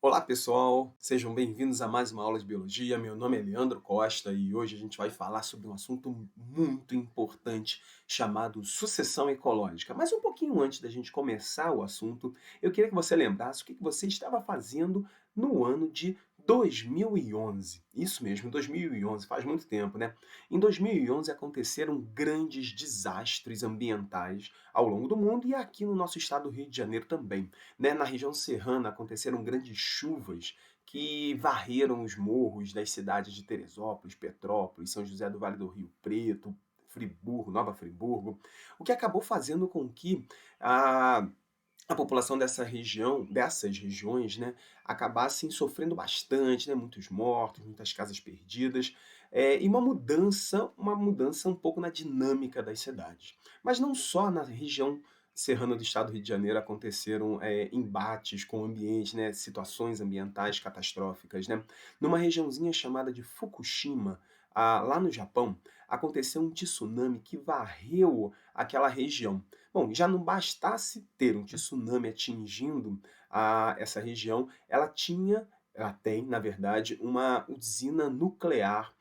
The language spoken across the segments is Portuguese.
Olá pessoal, sejam bem-vindos a mais uma aula de biologia. Meu nome é Leandro Costa e hoje a gente vai falar sobre um assunto muito importante chamado sucessão ecológica. Mas um pouquinho antes da gente começar o assunto, eu queria que você lembrasse o que você estava fazendo no ano de 2011. Isso mesmo, 2011, faz muito tempo, né? Em 2011 aconteceram grandes desastres ambientais ao longo do mundo e aqui no nosso estado do Rio de Janeiro também, né? Na região serrana aconteceram grandes chuvas que varreram os morros das cidades de Teresópolis, Petrópolis, São José do Vale do Rio Preto, Friburgo, Nova Friburgo, o que acabou fazendo com que a a população dessas regiões, né, acabassem sofrendo bastante, né, muitos mortos, muitas casas perdidas, e uma mudança um pouco na dinâmica das cidades. Mas não só na região serrana do estado do Rio de Janeiro aconteceram, embates com o ambiente, né, situações ambientais catastróficas, né. Numa regiãozinha chamada de Fukushima, lá no Japão, aconteceu um tsunami que varreu aquela região. Bom, já não bastasse ter um tsunami atingindo essa região, ela tem, na verdade, uma usina nuclear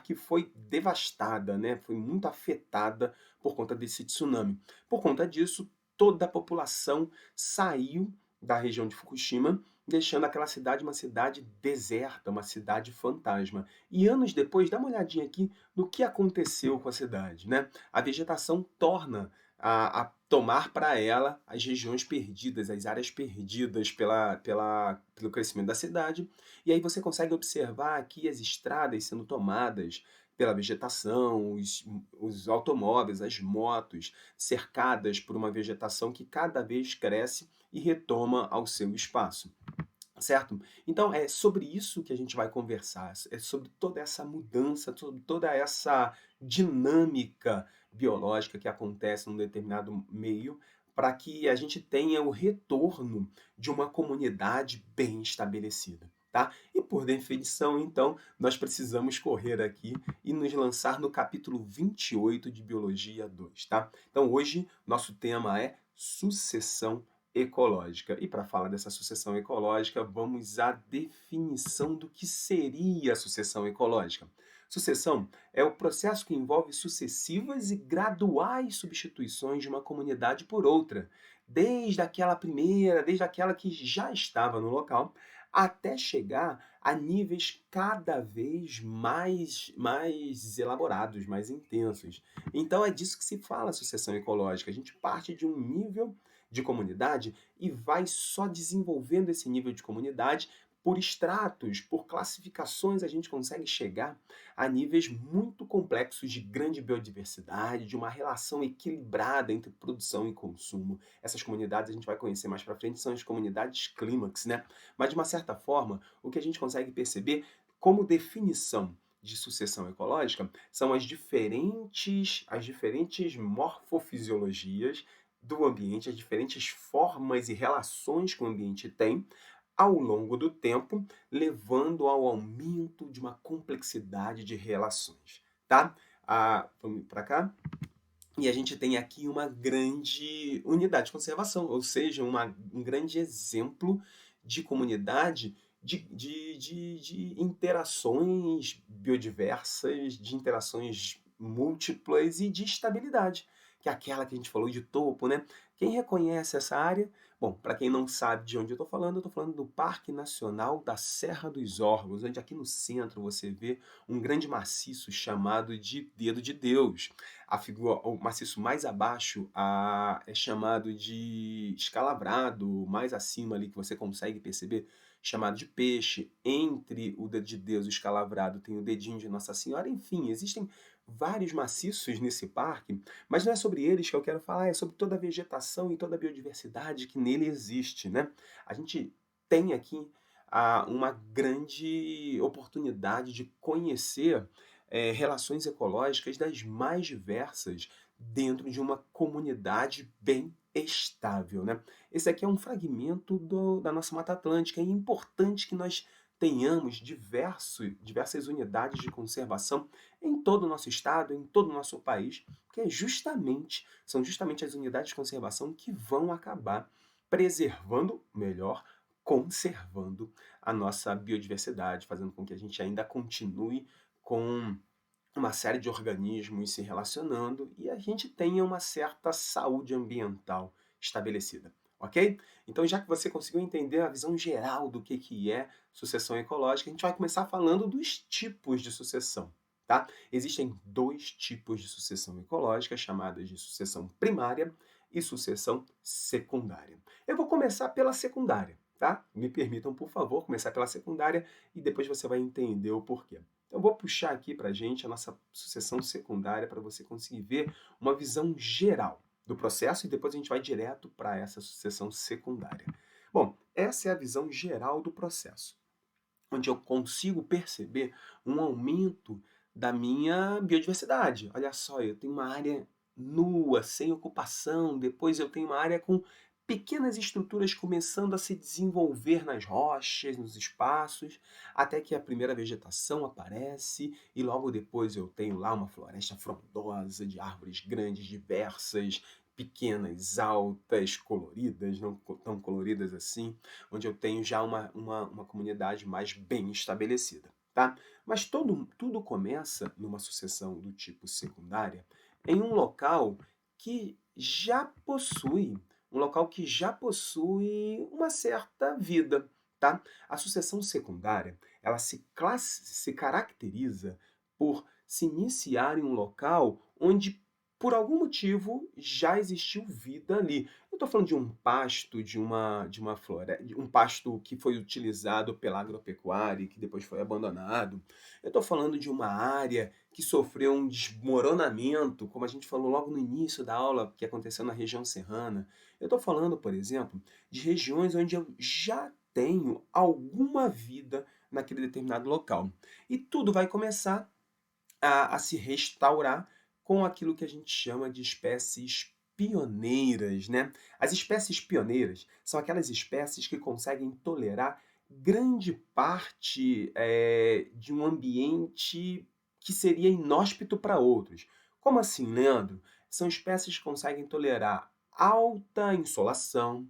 que foi devastada, né? Foi muito afetada por conta desse tsunami. Por conta disso, toda a população saiu da região de Fukushima, deixando aquela cidade uma cidade deserta, uma cidade fantasma. E anos depois, dá uma olhadinha aqui no que aconteceu com a cidade, né? A vegetação torna a tomar para ela as regiões perdidas, as áreas perdidas pelo crescimento da cidade. E aí você consegue observar aqui as estradas sendo tomadas pela vegetação, os automóveis, as motos, cercadas por uma vegetação que cada vez cresce e retoma ao seu espaço. Certo? Então é sobre isso que a gente vai conversar, é sobre toda essa mudança, sobre toda essa dinâmica biológica que acontece num determinado meio, para que a gente tenha o retorno de uma comunidade bem estabelecida, tá? E por definição, então, nós precisamos correr aqui e nos lançar no capítulo 28 de Biologia 2, tá? Então hoje nosso tema é sucessão ecológica. E para falar dessa sucessão ecológica, vamos à definição do que seria a sucessão ecológica. Sucessão é o processo que envolve sucessivas e graduais substituições de uma comunidade por outra, desde aquela que já estava no local, até chegar a níveis cada vez mais elaborados, mais intensos. Então é disso que se fala a sucessão ecológica. A gente parte de um nível de comunidade e vai só desenvolvendo esse nível de comunidade por estratos, por classificações, a gente consegue chegar a níveis muito complexos de grande biodiversidade, de uma relação equilibrada entre produção e consumo. Essas comunidades a gente vai conhecer mais para frente, são as comunidades clímax, né? Mas de uma certa forma, o que a gente consegue perceber como definição de sucessão ecológica são as diferentes morfofisiologias do ambiente, as diferentes formas e relações que o ambiente tem ao longo do tempo, levando ao aumento de uma complexidade de relações, tá? Vamos para cá? E a gente tem aqui uma grande unidade de conservação, ou seja, um grande exemplo de comunidade de interações biodiversas, de interações múltiplas e de estabilidade, que é aquela que a gente falou de topo, né? Quem reconhece essa área? Bom, para quem não sabe de onde eu estou falando do Parque Nacional da Serra dos Órgãos, onde aqui no centro você vê um grande maciço chamado de Dedo de Deus. O maciço mais abaixo é chamado de escalavrado, mais acima ali que você consegue perceber, chamado de peixe. Entre o dedo de Deus e o escalavrado tem o dedinho de Nossa Senhora. Enfim, existem vários maciços nesse parque, mas não é sobre eles que eu quero falar, é sobre toda a vegetação e toda a biodiversidade que nele existe, né? A gente tem aqui uma grande oportunidade de conhecer relações ecológicas das mais diversas dentro de uma comunidade bem estável, né? Esse aqui é um fragmento da nossa Mata Atlântica. É importante que nós tenhamos diversas unidades de conservação em todo o nosso estado, em todo o nosso país, porque são justamente as unidades de conservação que vão acabar preservando melhor, conservando a nossa biodiversidade, fazendo com que a gente ainda continue com uma série de organismos se relacionando e a gente tenha uma certa saúde ambiental estabelecida, ok? Então, já que você conseguiu entender a visão geral do que é sucessão ecológica, a gente vai começar falando dos tipos de sucessão, tá? Existem dois tipos de sucessão ecológica, chamadas de sucessão primária e sucessão secundária. Eu vou começar pela secundária, tá? Me permitam, por favor, começar pela secundária e depois você vai entender o porquê. Então, eu vou puxar aqui para a gente a nossa sucessão secundária para você conseguir ver uma visão geral do processo e depois a gente vai direto para essa sucessão secundária. Bom, essa é a visão geral do processo, onde eu consigo perceber um aumento da minha biodiversidade. Olha só, eu tenho uma área nua, sem ocupação, depois eu tenho uma área com pequenas estruturas começando a se desenvolver nas rochas, nos espaços, até que a primeira vegetação aparece e logo depois eu tenho lá uma floresta frondosa de árvores grandes, diversas, pequenas, altas, coloridas, não tão coloridas assim, onde eu tenho já uma comunidade mais bem estabelecida, tá? Mas tudo começa numa sucessão do tipo secundária em um local que já possui uma certa vida, tá? A sucessão secundária, ela se caracteriza por se iniciar em um local onde, por algum motivo, já existiu vida ali. Eu estou falando de um pasto, de uma floresta, um pasto que foi utilizado pela agropecuária e que depois foi abandonado. Eu estou falando de uma área que sofreu um desmoronamento, como a gente falou logo no início da aula, que aconteceu na região serrana. Eu estou falando, por exemplo, de regiões onde eu já tenho alguma vida naquele determinado local. E tudo vai começar a se restaurar com aquilo que a gente chama de espécies pioneiras, né? As espécies pioneiras são aquelas espécies que conseguem tolerar grande parte de um ambiente que seria inóspito para outros. Como assim, Leandro? São espécies que conseguem tolerar alta insolação,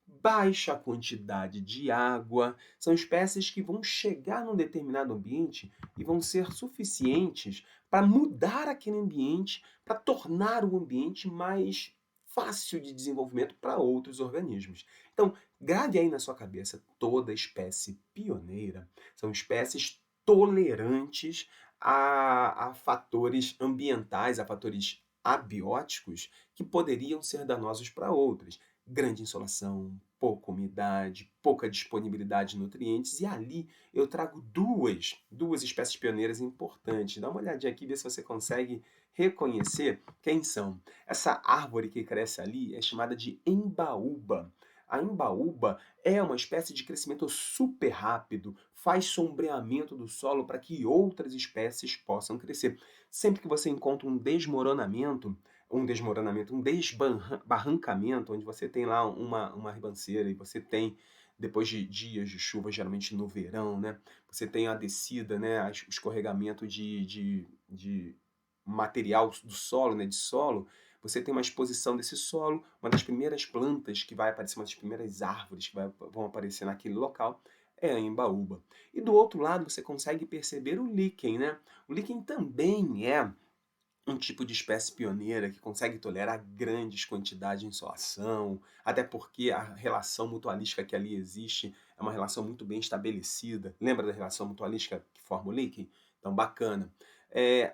baixa quantidade de água, são espécies que vão chegar num determinado ambiente e vão ser suficientes para mudar aquele ambiente, para tornar o ambiente mais fácil de desenvolvimento para outros organismos. Então, grave aí na sua cabeça, toda espécie pioneira são espécies tolerantes a fatores ambientais, a fatores abióticos que poderiam ser danosos para outras. Grande insolação, pouca umidade, pouca disponibilidade de nutrientes, e ali eu trago duas espécies pioneiras importantes. Dá uma olhadinha aqui, vê se você consegue reconhecer quem são. Essa árvore que cresce ali é chamada de embaúba. A embaúba é uma espécie de crescimento super rápido, faz sombreamento do solo para que outras espécies possam crescer. Sempre que você encontra um desbarrancamento, onde você tem lá uma ribanceira e você tem, depois de dias de chuva, geralmente no verão, né, você tem a descida, né, o escorregamento de material do solo, né, de solo, você tem uma exposição desse solo, uma das primeiras plantas que vai aparecer, uma das primeiras árvores que vão aparecer naquele local é a embaúba. E do outro lado você consegue perceber o líquen, né? O líquen também é um tipo de espécie pioneira que consegue tolerar grandes quantidades de insolação, até porque a relação mutualística que ali existe é uma relação muito bem estabelecida. Lembra da relação mutualística que forma o líquen? Então, bacana.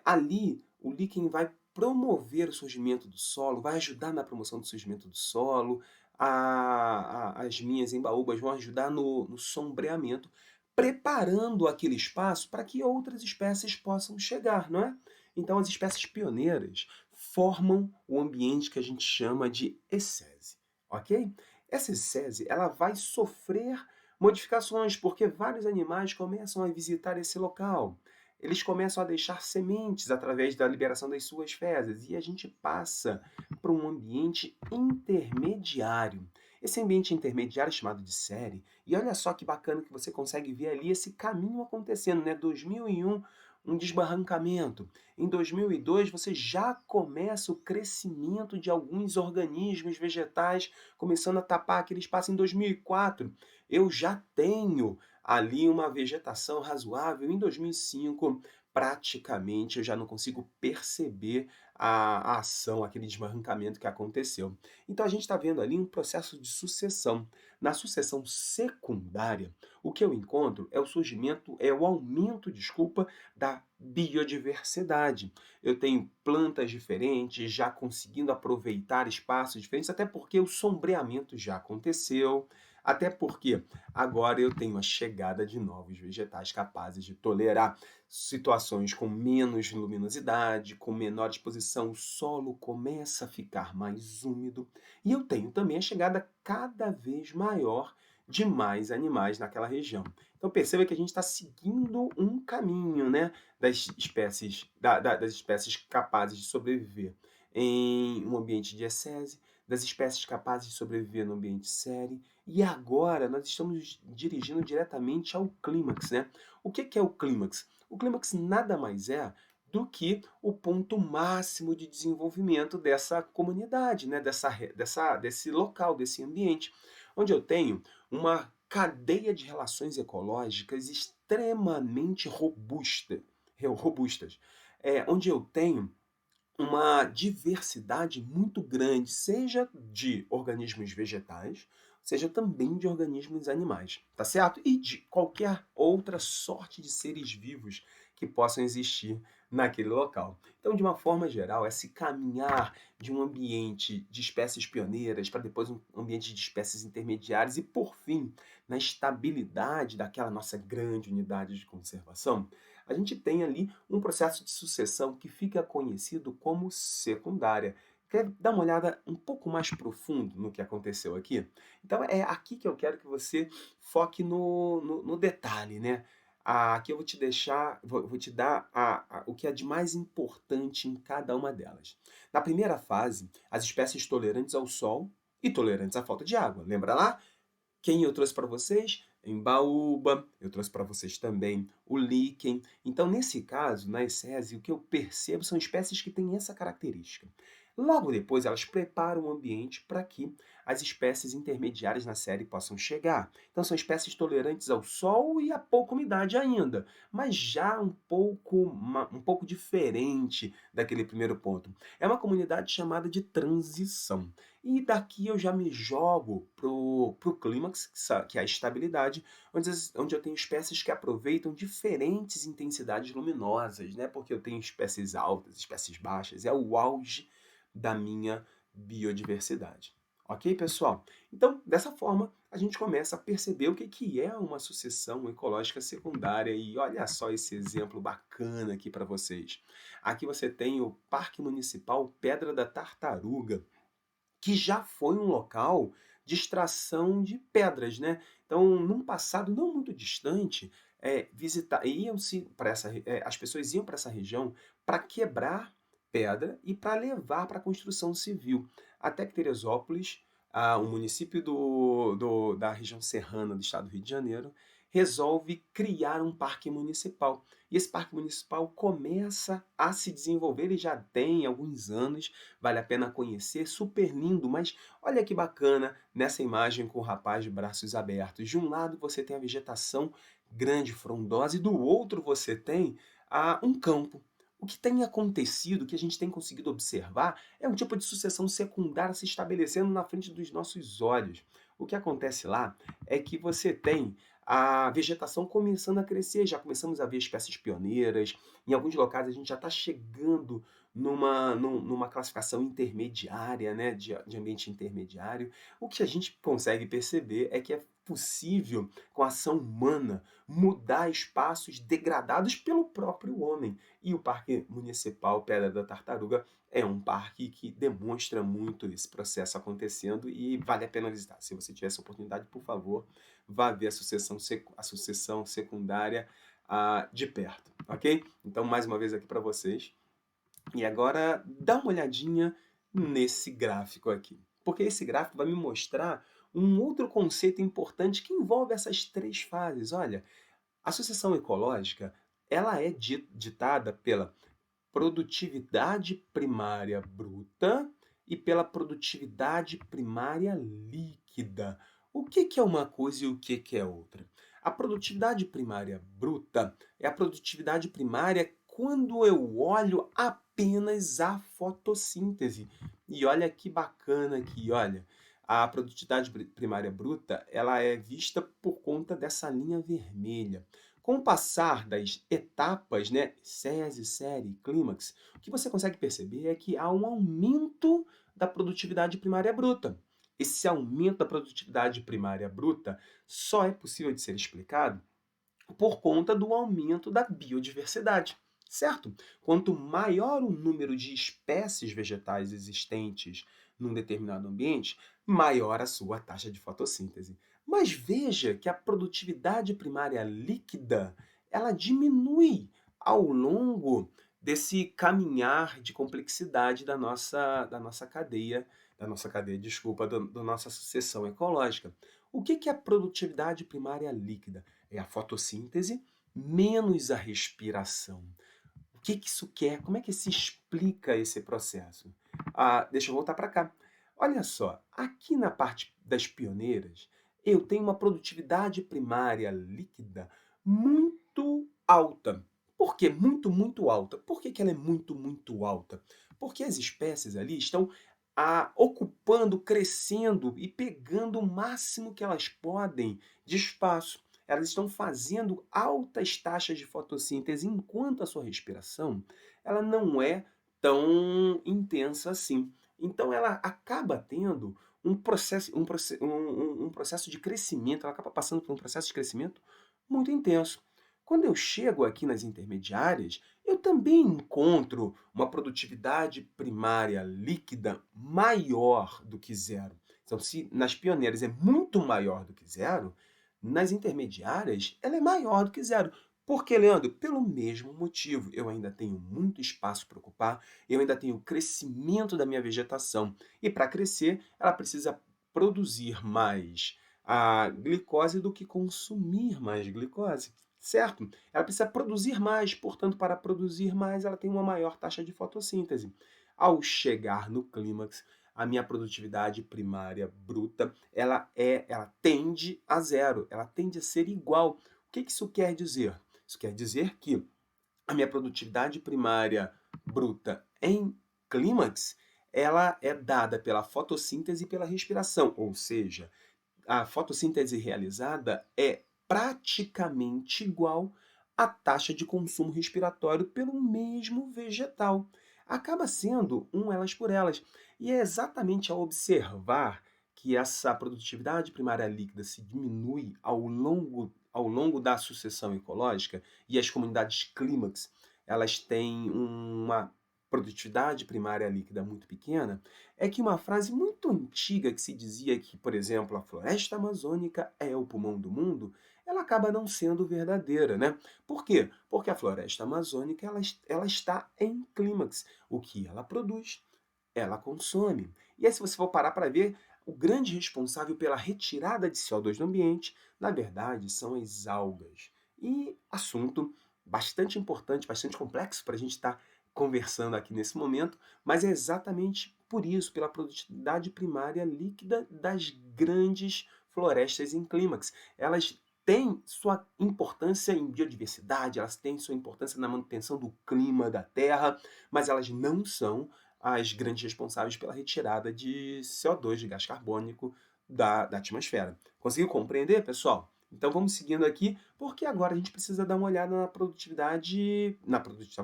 Ali, o líquen vai promover o surgimento do solo, vai ajudar na promoção do surgimento do solo, as minhas embaúbas vão ajudar no sombreamento, preparando aquele espaço para que outras espécies possam chegar, não é? Então, as espécies pioneiras formam o ambiente que a gente chama de ecese, ok? Essa ecese, ela vai sofrer modificações, porque vários animais começam a visitar esse local. Eles começam a deixar sementes através da liberação das suas fezes, e a gente passa para um ambiente intermediário. Esse ambiente intermediário é chamado de série, e olha só que bacana que você consegue ver ali esse caminho acontecendo, né? 2001, um desbarrancamento. Em 2002, você já começa o crescimento de alguns organismos vegetais, começando a tapar aquele espaço. Em 2004, eu já tenho ali uma vegetação razoável. Em 2005, praticamente eu já não consigo perceber a ação, aquele desbarrancamento que aconteceu. Então a gente está vendo ali um processo de sucessão. Na sucessão secundária, o que eu encontro é o surgimento, é o aumento, desculpa, da biodiversidade. Eu tenho plantas diferentes, já conseguindo aproveitar espaços diferentes, até porque o sombreamento já aconteceu, até porque agora eu tenho a chegada de novos vegetais capazes de tolerar situações com menos luminosidade, com menor exposição, o solo começa a ficar mais úmido, e eu tenho também a chegada cada vez maior de mais animais naquela região. Então perceba que a gente está seguindo um caminho, né, das espécies capazes de sobreviver em um ambiente de ecese, das espécies capazes de sobreviver no ambiente sere, e agora nós estamos dirigindo diretamente ao clímax, né? O que é o clímax? O clímax nada mais é do que o ponto máximo de desenvolvimento dessa comunidade, né? Desse local, desse ambiente, onde eu tenho uma cadeia de relações ecológicas extremamente robustas, onde eu tenho uma diversidade muito grande, seja de organismos vegetais, seja também de organismos animais, tá certo? E de qualquer outra sorte de seres vivos que possam existir naquele local. Então, de uma forma geral, esse caminhar de um ambiente de espécies pioneiras para depois um ambiente de espécies intermediárias e, por fim, na estabilidade daquela nossa grande unidade de conservação, a gente tem ali um processo de sucessão que fica conhecido como secundária. Quer dar uma olhada um pouco mais profundo no que aconteceu aqui? Então é aqui que eu quero que você foque no detalhe, né? Aqui eu vou te deixar, vou te dar o que é de mais importante em cada uma delas. Na primeira fase, as espécies tolerantes ao sol e tolerantes à falta de água. Lembra lá? Quem eu trouxe para vocês? Embaúba, eu trouxe para vocês também o líquen. Então, nesse caso, na ecese, o que eu percebo são espécies que têm essa característica. Logo depois, elas preparam o ambiente para que as espécies intermediárias na série possam chegar. Então, são espécies tolerantes ao sol e a pouca umidade ainda, mas já um pouco diferente daquele primeiro ponto. É uma comunidade chamada de transição. E daqui eu já me jogo pro clímax, que é a estabilidade, onde eu tenho espécies que aproveitam diferentes intensidades luminosas, né? Porque eu tenho espécies altas, espécies baixas, é o auge da minha biodiversidade. Ok, pessoal? Então, dessa forma, a gente começa a perceber o que é uma sucessão ecológica secundária. E olha só esse exemplo bacana aqui para vocês. Aqui você tem o Parque Municipal Pedra da Tartaruga, que já foi um local de extração de pedras, né? Então, num passado não muito distante, as pessoas iam para essa região para quebrar pedra e para levar para a construção civil. Até que Teresópolis, um município da região serrana do estado do Rio de Janeiro, resolve criar um parque municipal. E esse parque municipal começa a se desenvolver, ele já tem alguns anos, vale a pena conhecer, super lindo, mas olha que bacana nessa imagem com o rapaz de braços abertos. De um lado você tem a vegetação grande, frondosa, e do outro você tem um campo. O que tem acontecido, que a gente tem conseguido observar, é um tipo de sucessão secundária se estabelecendo na frente dos nossos olhos. O que acontece lá é que você tem a vegetação começando a crescer, já começamos a ver espécies pioneiras, em alguns locais a gente já está chegando numa classificação intermediária, né, de ambiente intermediário. O que a gente consegue perceber é que é possível, com a ação humana, mudar espaços degradados pelo próprio homem. E o Parque Municipal Pedra da Tartaruga é um parque que demonstra muito esse processo acontecendo e vale a pena visitar. Se você tiver essa oportunidade, por favor, vá ver a sucessão secundária de perto, ok? Então, mais uma vez aqui para vocês. E agora, dá uma olhadinha nesse gráfico aqui, porque esse gráfico vai me mostrar um outro conceito importante que envolve essas três fases. Olha, a sucessão ecológica ela é ditada pela produtividade primária bruta e pela produtividade primária líquida. O que que é uma coisa e o que que é outra? A produtividade primária bruta é a produtividade primária quando eu olho apenas a fotossíntese. E olha que bacana aqui, olha. A produtividade primária bruta, ela é vista por conta dessa linha vermelha. Com o passar das etapas, né, sese, série e clímax, o que você consegue perceber é que há um aumento da produtividade primária bruta. Esse aumento da produtividade primária bruta só é possível de ser explicado por conta do aumento da biodiversidade, certo? Quanto maior o número de espécies vegetais existentes num determinado ambiente, maior a sua taxa de fotossíntese. Mas veja que a produtividade primária líquida, ela diminui ao longo desse caminhar de complexidade da nossa cadeia, desculpa, da nossa sucessão ecológica. O que é a produtividade primária líquida? É a fotossíntese menos a respiração. O que que isso quer? Como é que se explica esse processo? Deixa eu voltar para cá. Olha só, aqui na parte das pioneiras, eu tenho uma produtividade primária líquida muito alta. Por quê? Muito alta. Por que que ela é muito alta? Porque as espécies ali estão ocupando, crescendo e pegando o máximo que elas podem de espaço. Elas estão fazendo altas taxas de fotossíntese, enquanto a sua respiração ela não é tão intensa assim. Então ela acaba tendo um processo de crescimento, ela acaba passando por um processo de crescimento muito intenso. Quando eu chego aqui nas intermediárias, eu também encontro uma produtividade primária líquida maior do que zero. Então, se nas pioneiras é muito maior do que zero, nas intermediárias ela é maior do que zero. Por que, Leandro? Pelo mesmo motivo. Eu ainda tenho muito espaço para ocupar, eu ainda tenho crescimento da minha vegetação. E para crescer, ela precisa produzir mais a glicose do que consumir mais glicose, certo? Ela precisa produzir mais, portanto, para produzir mais, ela tem uma maior taxa de fotossíntese. Ao chegar no clímax, a minha produtividade primária bruta, ela tende a zero, ela tende a ser igual. O que que isso quer dizer? Isso quer dizer que a minha produtividade primária bruta em clímax, ela é dada pela fotossíntese e pela respiração, ou seja, a fotossíntese realizada é praticamente igual à taxa de consumo respiratório pelo mesmo vegetal. Acaba sendo um elas por elas. E é exatamente ao observar que essa produtividade primária líquida se diminui ao longo da sucessão ecológica e as comunidades clímax elas têm uma produtividade primária líquida muito pequena, é que uma frase muito antiga que se dizia que, por exemplo, a floresta amazônica é o pulmão do mundo, ela acaba não sendo verdadeira, né? Por quê? Porque a floresta amazônica ela está em clímax. O que ela produz, ela consome. E aí, se você for parar para ver, o grande responsável pela retirada de CO2 do ambiente, na verdade, são as algas. E assunto bastante importante, bastante complexo para a gente estar conversando aqui nesse momento, mas é exatamente por isso, pela produtividade primária líquida das grandes florestas em clímax. Elas têm sua importância em biodiversidade, elas têm sua importância na manutenção do clima da Terra, mas elas não são as grandes responsáveis pela retirada de CO2, de gás carbônico da atmosfera. Conseguiu compreender, pessoal? Então vamos seguindo aqui, porque agora a gente precisa dar uma olhada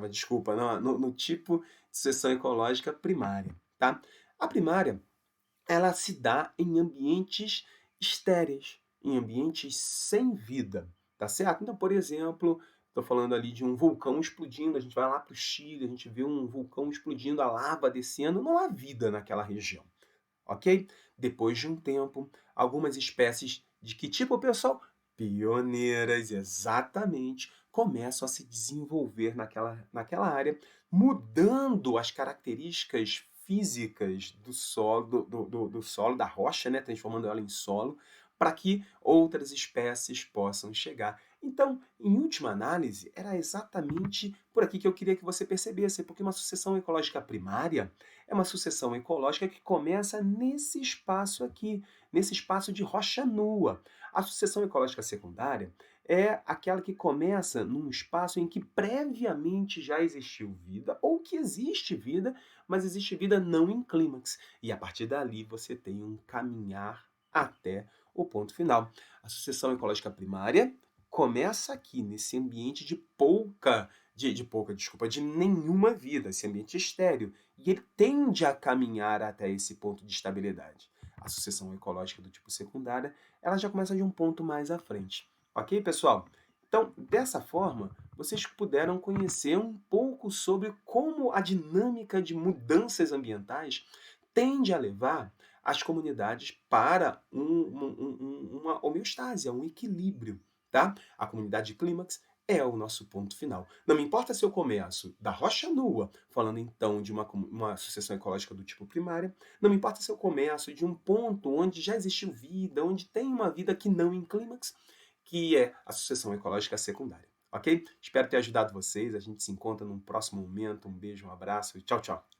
desculpa, no tipo de sucessão ecológica primária, tá? A primária, ela se dá em ambientes estéreis, em ambientes sem vida, tá certo? Então, por exemplo, estou falando ali de um vulcão explodindo, a gente vai lá para o Chile, a gente vê um vulcão explodindo, a lava descendo, não há vida naquela região, ok? Depois de um tempo, algumas espécies de que tipo, pessoal? Pioneiras, exatamente, começam a se desenvolver naquela área, mudando as características físicas do solo, do solo, da rocha, né? Transformando ela em solo, para que outras espécies possam chegar. Então, em última análise, era exatamente por aqui que eu queria que você percebesse, porque uma sucessão ecológica primária é uma sucessão ecológica que começa nesse espaço aqui, nesse espaço de rocha nua. A sucessão ecológica secundária é aquela que começa num espaço em que previamente já existiu vida, ou que existe vida, mas existe vida não em clímax. E a partir dali você tem um caminhar até o ponto final. A sucessão ecológica primária começa aqui, nesse ambiente de nenhuma vida, esse ambiente estéril, e ele tende a caminhar até esse ponto de estabilidade. A sucessão ecológica do tipo secundária, ela já começa de um ponto mais à frente. Ok, pessoal? Então, dessa forma, vocês puderam conhecer um pouco sobre como a dinâmica de mudanças ambientais tende a levar as comunidades para uma homeostase, um equilíbrio, tá? A comunidade de clímax é o nosso ponto final. Não me importa se eu começo da rocha nua, falando então de uma sucessão ecológica do tipo primária, não me importa se eu começo de um ponto onde já existiu vida, onde tem uma vida que não em clímax, que é a sucessão ecológica secundária. Ok? Espero ter ajudado vocês. A gente se encontra num próximo momento. Um beijo, um abraço e tchau, tchau.